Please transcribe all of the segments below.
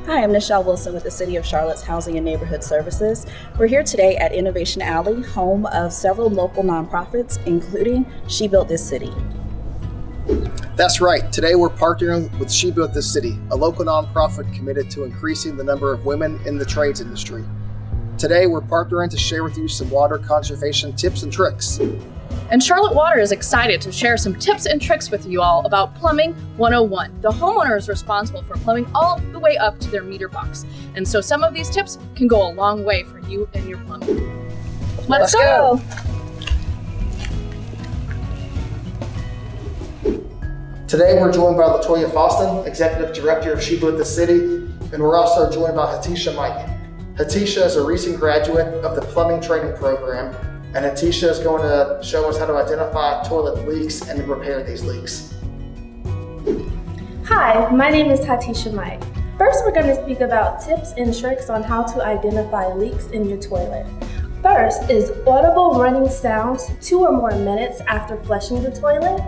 Hi, I'm Nichelle Wilson with the City of Charlotte's Housing and Neighborhood Services. We're here today at Innovation Alley, home of several local nonprofits, including She Built This City. That's right. Today we're partnering with She Built This City, a local nonprofit committed to increasing the number of women in the trades industry. Today we're partnering to share with you some water conservation tips and tricks. And Charlotte Water is excited to share some tips and tricks with you all about Plumbing 101. The homeowner is responsible for plumbing all the way up to their meter box. And so some of these tips can go a long way for you and your plumbing. Let's go! Today we're joined by LaToya Foston, Executive Director of She Built This City, and we're also joined by Hatisha Mike. Hatisha is a recent graduate of the plumbing training program, and Hatisha is going to show us how to identify toilet leaks and repair these leaks. Hi, my name is Hatisha Mike. First, we're going to speak about tips and tricks on how to identify leaks in your toilet. First is audible running sounds 2 or more minutes after flushing the toilet.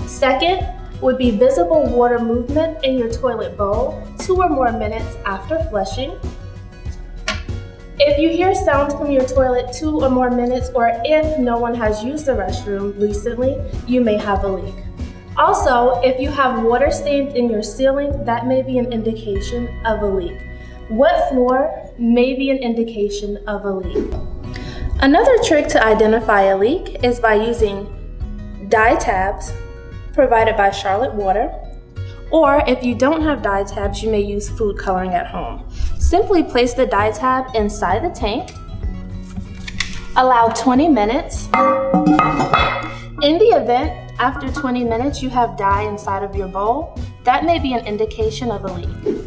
Second would be visible water movement in your toilet bowl 2 or more minutes after flushing. If you hear sounds from your toilet 2 or more minutes, or if no one has used the restroom recently, you may have a leak. Also, if you have water stains in your ceiling, that may be an indication of a leak. Wet floor may be an indication of a leak. Another trick to identify a leak is by using dye tabs provided by Charlotte Water, or if you don't have dye tabs, you may use food coloring at home. Simply place the dye tab inside the tank, allow 20 minutes. In the event, after 20 minutes, you have dye inside of your bowl, that may be an indication of a leak.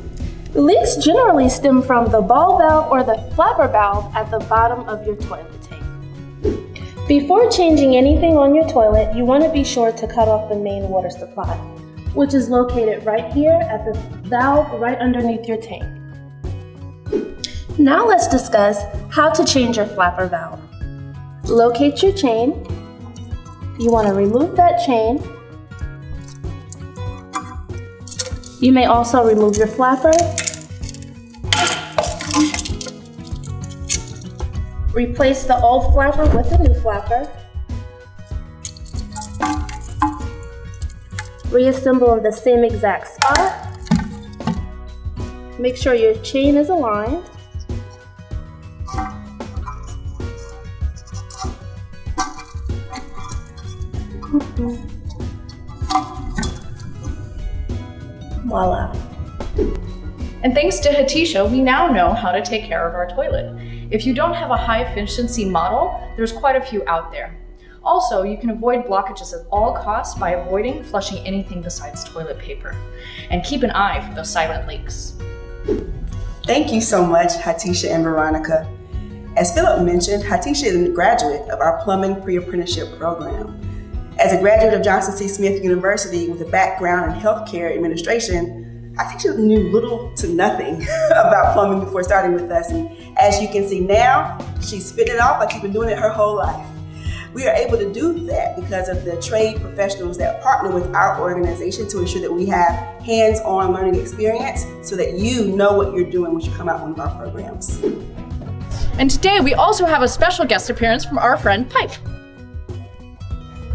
Leaks generally stem from the ball valve or the flapper valve at the bottom of your toilet tank. Before changing anything on your toilet, you want to be sure to cut off the main water supply, which is located right here at the valve right underneath your tank. Now let's discuss how to change your flapper valve. Locate your chain. You want to remove that chain. You may also remove your flapper. Replace the old flapper with a new flapper. Reassemble in the same exact spot. Make sure your chain is aligned. Voila. And thanks to Hatisha, we now know how to take care of our toilet. If you don't have a high efficiency model, there's quite a few out there. Also, you can avoid blockages at all costs by avoiding flushing anything besides toilet paper. And keep an eye for those silent leaks. Thank you so much, Hatisha and Veronica. As Philip mentioned, Hatisha is a graduate of our plumbing pre-apprenticeship program. As a graduate of Johnson C. Smith University with a background in healthcare administration, Hatisha knew little to nothing about plumbing before starting with us. And as you can see now, she's spitting it off like she's been doing it her whole life. We are able to do that because of the trade professionals that partner with our organization to ensure that we have hands-on learning experience so that you know what you're doing when you come out one of our programs. And today we also have a special guest appearance from our friend Pipe.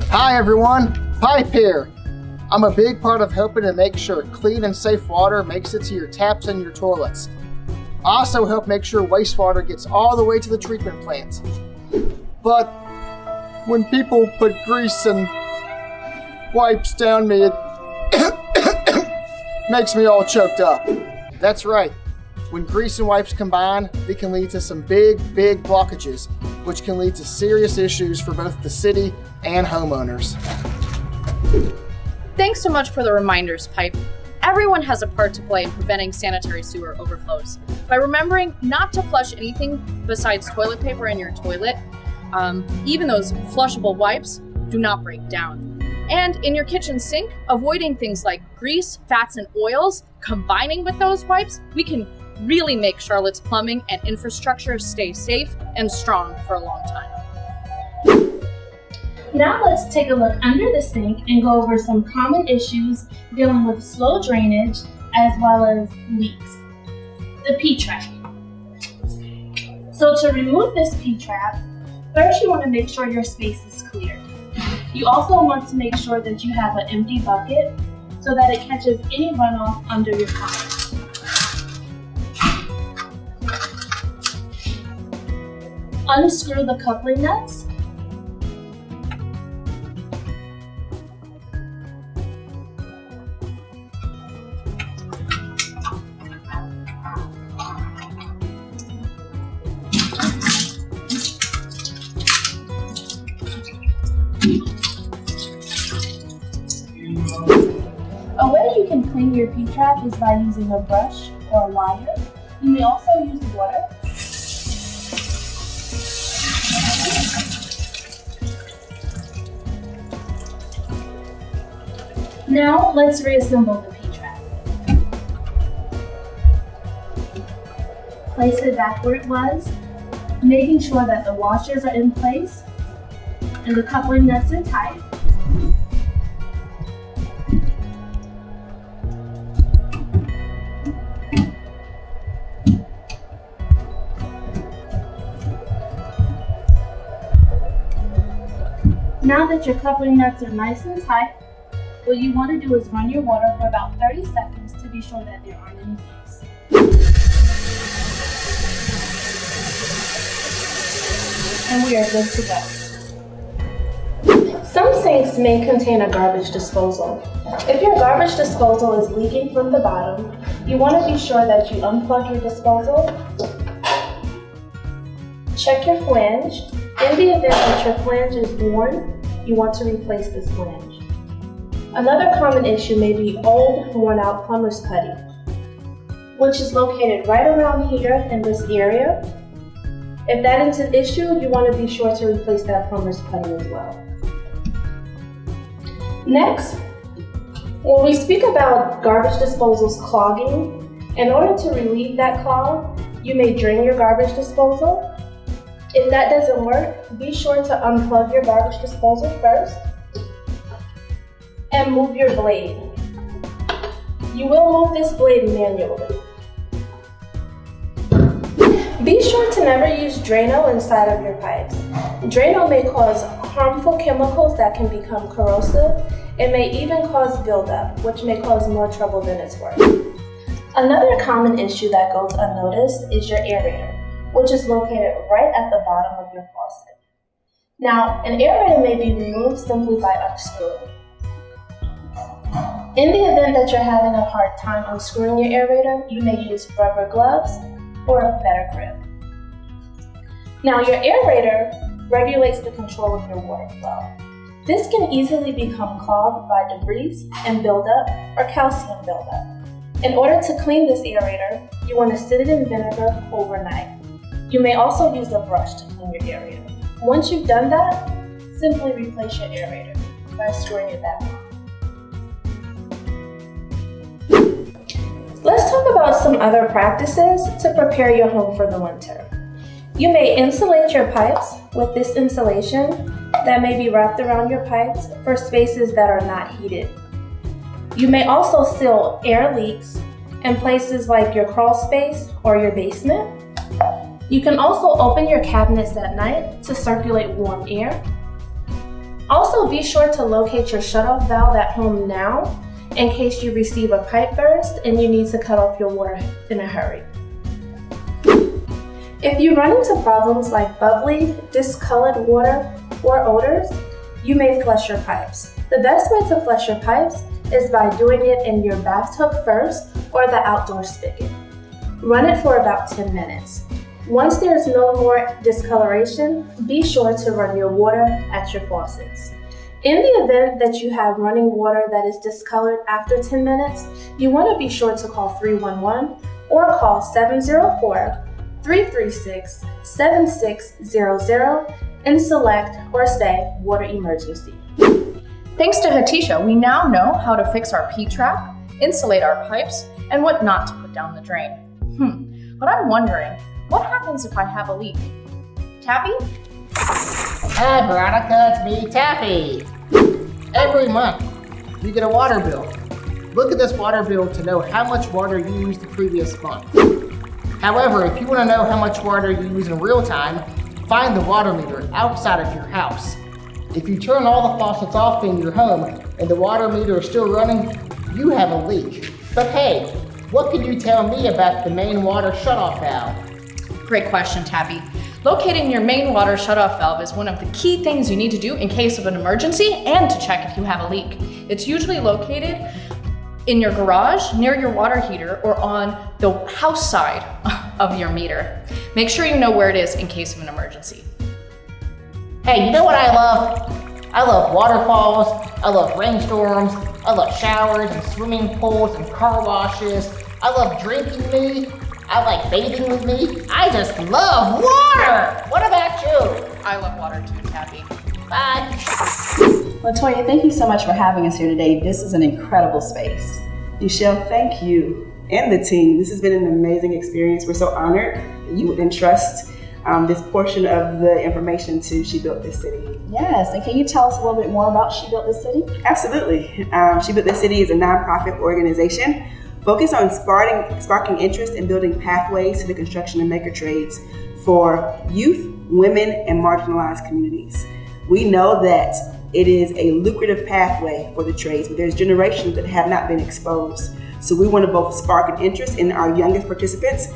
Hi everyone, Pipe here. I'm a big part of helping to make sure clean and safe water makes it to your taps and your toilets. I also help make sure wastewater gets all the way to the treatment plant. But when people put grease and wipes down me, it makes me all choked up. That's right. When grease and wipes combine, they can lead to some big blockages, which can lead to serious issues for both the city and homeowners. Thanks so much for the reminders, Pipe. Everyone has a part to play in preventing sanitary sewer overflows. By remembering not to flush anything besides toilet paper in your toilet, even those flushable wipes do not break down. And in your kitchen sink, avoiding things like grease, fats, and oils, combining with those wipes, we can really make Charlotte's plumbing and infrastructure stay safe and strong for a long time. Now let's take a look under the sink and go over some common issues dealing with slow drainage as well as leaks. the P-trap. So to remove this P-trap, first you want to make sure your space is clear. You also want to make sure that you have an empty bucket so that it catches any runoff under your car. Unscrew the coupling nuts. A way you can clean your P-trap is by using a brush or a wire. You may also use water. Now let's reassemble the P-trap. Place it back where it was, making sure that the washers are in place and the coupling nuts are tight. Now that your coupling nuts are nice and tight, what you want to do is run your water for about 30 seconds to be sure that there aren't any leaks. And we are good to go. Some sinks may contain a garbage disposal. If your garbage disposal is leaking from the bottom, you want to be sure that you unplug your disposal. Check your flange. In the event that your flange is worn, you want to replace this flange. Another common issue may be old, worn-out plumber's putty, which is located right around here in this area. If that is an issue, you want to be sure to replace that plumber's putty as well. Next, when we speak about garbage disposals clogging, in order to relieve that clog, you may drain your garbage disposal. If that doesn't work, be sure to unplug your garbage disposal first and move your blade. You will move this blade manually. Be sure to never use Drano inside of your pipes. Drano may cause harmful chemicals that can become corrosive. It may even cause buildup, which may cause more trouble than it's worth. Another common issue that goes unnoticed is your aerator, which is located right at the bottom of your faucet. Now, an aerator may be removed simply by unscrewing. In the event that you're having a hard time unscrewing your aerator, you may use rubber gloves or a better grip. Now, your aerator regulates the control of your water flow. This can easily become clogged by debris and buildup or calcium buildup. In order to clean this aerator, you want to sit it in vinegar overnight. You may also use a brush to clean your aerator. Once you've done that, simply replace your aerator by screwing it back on. Let's talk about some other practices to prepare your home for the winter. You may insulate your pipes with this insulation that may be wrapped around your pipes for spaces that are not heated. You may also seal air leaks in places like your crawl space or your basement. You can also open your cabinets at night to circulate warm air. Also, be sure to locate your shutoff valve at home now in case you receive a pipe burst and you need to cut off your water in a hurry. If you run into problems like bubbly, discolored water, or odors, you may flush your pipes. The best way to flush your pipes is by doing it in your bathtub first or the outdoor spigot. Run it for about 10 minutes. Once there's no more discoloration, be sure to run your water at your faucets. In the event that you have running water that is discolored after 10 minutes, you want to be sure to call 311 or call 704-336-7600 and select or say water emergency. Thanks to Hatisha, we now know how to fix our P-trap, insulate our pipes, and what not to put down the drain. But I'm wondering, what happens if I have a leak? Tappy? Hi, Veronica, it's me, Taffy. Every month, you get a water bill. Look at this water bill to know how much water you used the previous month. However, if you want to know how much water you use in real time, find the water meter outside of your house. If you turn all the faucets off in your home and the water meter is still running, you have a leak. But hey, what can you tell me about the main water shutoff valve? Great question, Tabby. Locating your main water shutoff valve is one of the key things you need to do in case of an emergency and to check if you have a leak. It's usually located in your garage, near your water heater, or on the house side of your meter. Make sure you know where it is in case of an emergency. Hey, you know what I love? I love waterfalls, I love rainstorms, I love showers and swimming pools and car washes. I love drinking me, I like bathing with me. I just love water! What about you? I love water too, Tabby. Bye. Latoya, thank you so much for having us here today. This is an incredible space. Michelle, thank you and the team. This has been an amazing experience. We're so honored that you would entrust this portion of the information to She Built This City. Yes, and can you tell us a little bit more about She Built This City? Absolutely. She Built This City is a nonprofit organization focused on sparking interest in building pathways to the construction and maker trades for youth, women, and marginalized communities. We know that it is a lucrative pathway for the trades, but there's generations that have not been exposed. So we want to both spark an interest in our youngest participants.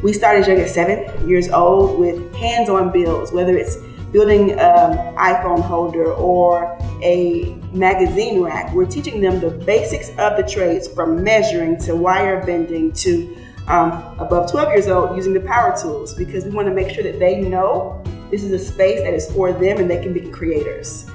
We start as young as 7 years old with hands-on builds, whether it's building an iPhone holder or a magazine rack. We're teaching them the basics of the trades, from measuring to wire bending to above 12 years old using the power tools, because we want to make sure that they know this is a space that is for them and they can be creators.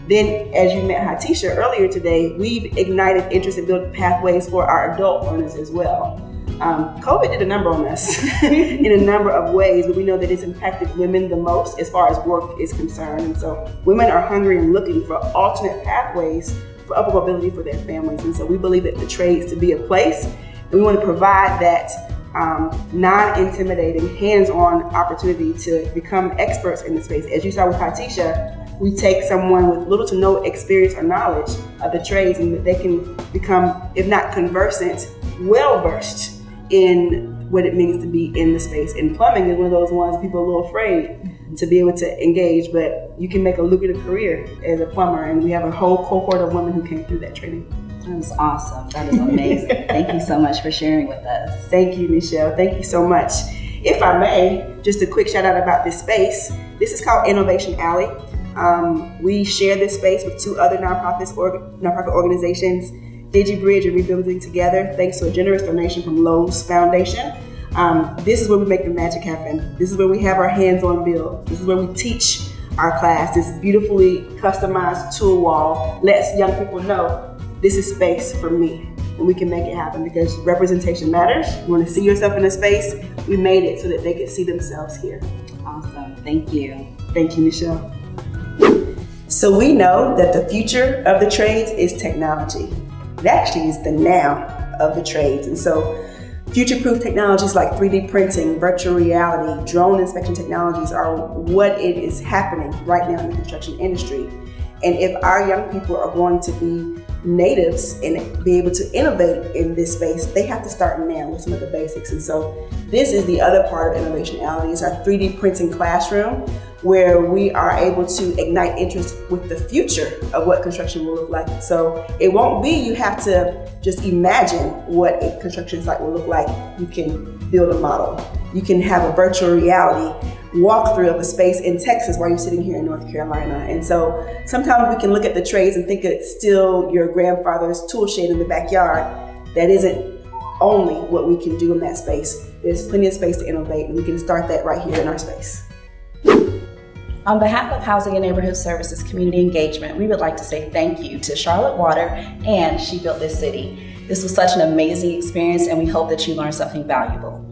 Then, as you met Hatisha earlier today, we've ignited interest in building pathways for our adult learners as well. COVID did a number on us in a number of ways, but we know that it's impacted women the most as far as work is concerned. And so women are hungry and looking for alternate pathways for upward mobility for their families. And so we believe that the trades to be a place, and we want to provide that non-intimidating, hands-on opportunity to become experts in the space. As you saw with Hatisha, we take someone with little to no experience or knowledge of the trades, and that they can become, if not conversant, well-versed in what it means to be in the space. And plumbing is one of those ones people are a little afraid to be able to engage, but you can make a lucrative career as a plumber, and we have a whole cohort of women who came through that training. That is awesome. That is amazing. Thank you so much for sharing with us. Thank you, Michelle. Thank you so much. If I may, just a quick shout out about this space. This is called Innovation Alley. We share this space with 2 other nonprofit organizations, DigiBridge and Rebuilding Together, thanks to a generous donation from Lowe's Foundation. This is where we make the magic happen. This is where we have our hands-on build. This is where we teach our class. This beautifully customized tool wall lets young people know this is space for me, and we can make it happen, because representation matters. You want to see yourself in a space. We made it so that they could see themselves here. Awesome. Thank you. Thank you, Michelle. So we know that the future of the trades is technology. It actually is the now of the trades. And so future-proof technologies like 3D printing, virtual reality, drone inspection technologies are what it is happening right now in the construction industry. And if our young people are going to be natives and be able to innovate in this space, they have to start now with some of the basics. And so this is the other part of Innovation Alley, is our 3D printing classroom, where we are able to ignite interest with the future of what construction will look like. So it won't be you have to just imagine what a construction site will look like. You can build a model. You can have a virtual reality walkthrough of a space in Texas while you're sitting here in North Carolina. And so sometimes we can look at the trades and think it's still your grandfather's tool shed in the backyard. That isn't only what we can do in that space. There's plenty of space to innovate, and we can start that right here in our space. On behalf of Housing and Neighborhood Services Community Engagement, we would like to say thank you to Charlotte Water and She Built This City. This was such an amazing experience, and we hope that you learned something valuable.